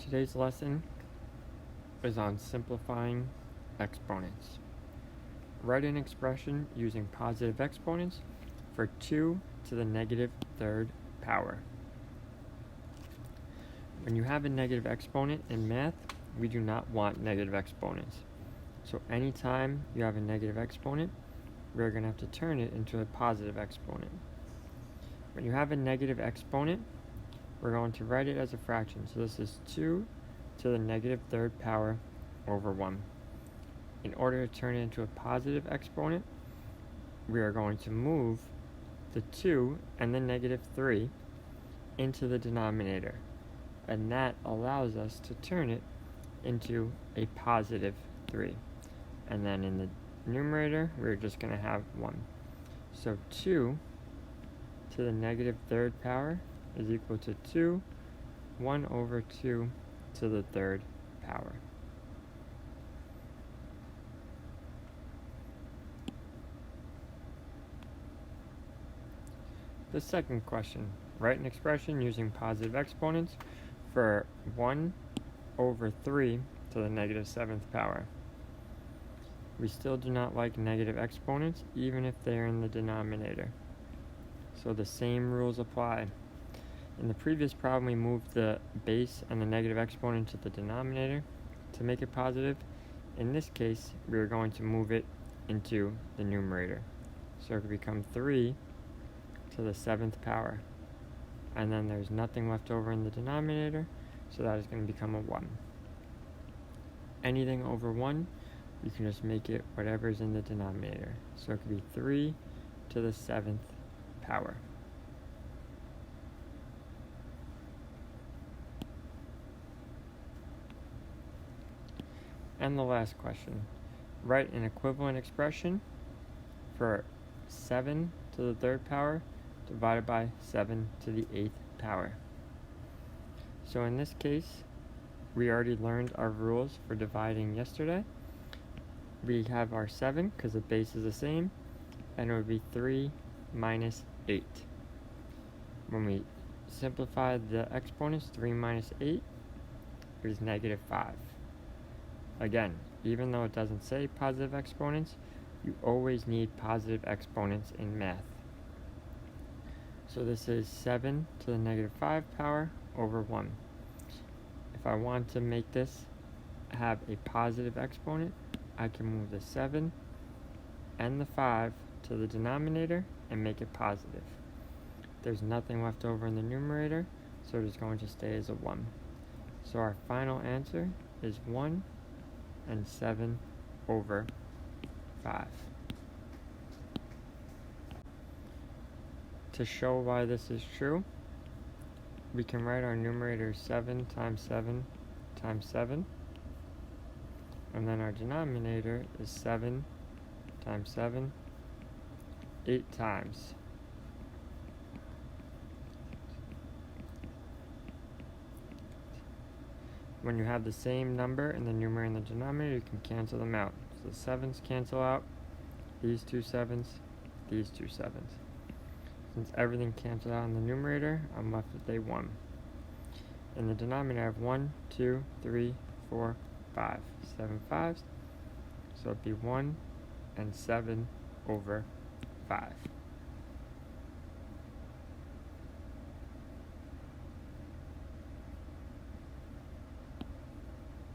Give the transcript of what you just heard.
Today's lesson is on simplifying exponents. Write an expression using positive exponents for 2 to the negative third power. When you have a negative exponent in math, we do not want negative exponents. So anytime you have a negative exponent, we're going to have to turn it into a positive exponent. When you have a negative exponent, we're going to write it as a fraction. So this is 2 to the negative third power over 1. In order to turn it into a positive exponent, we are going to move the 2 and the negative 3 into the denominator. And that allows us to turn it into a positive 3. And then in the numerator, we're just going to have 1. So 2 to the negative third power is equal to 2, 1 over 2 to the third power. The second question, write an expression using positive exponents for 1 over 3 to the negative 7th power. We still do not like negative exponents, even if they are in the denominator. So the same rules apply. In the previous problem, we moved the base and the negative exponent to the denominator to make it positive. In this case, we are going to move it into the numerator. So it could become 3 to the 7th power. And then there's nothing left over in the denominator, so that is going to become a 1. Anything over 1, you can just make it whatever's in the denominator. So it could be 3 to the 7th power. And the last question, write an equivalent expression for 7 to the third power divided by 7 to the 8th power. So in this case, we already learned our rules for dividing yesterday. We have our 7 because the base is the same, and it would be 3 minus 8. When we simplify the exponents, 3 minus 8 is negative 5. Again, even though it doesn't say positive exponents, you always need positive exponents in math. So this is 7 to the negative 5 power over 1. If I want to make this have a positive exponent, I can move the 7 and the 5 to the denominator and make it positive. There's nothing left over in the numerator, so it is going to stay as a 1. So our final answer is 1 and 7 over 5. To show why this is true, we can write our numerator 7 times 7 times 7, and then our denominator is 7 times 7 8 times. When you have the same number in the numerator and the denominator, you can cancel them out. So the 7's cancel out, these 2 7's, these 2 7's. Since everything canceled out in the numerator, I'm left with a 1. In the denominator, I have 1, 2, 3, 4, 5. 7 5's, so it'd be 1 and 7 over 5.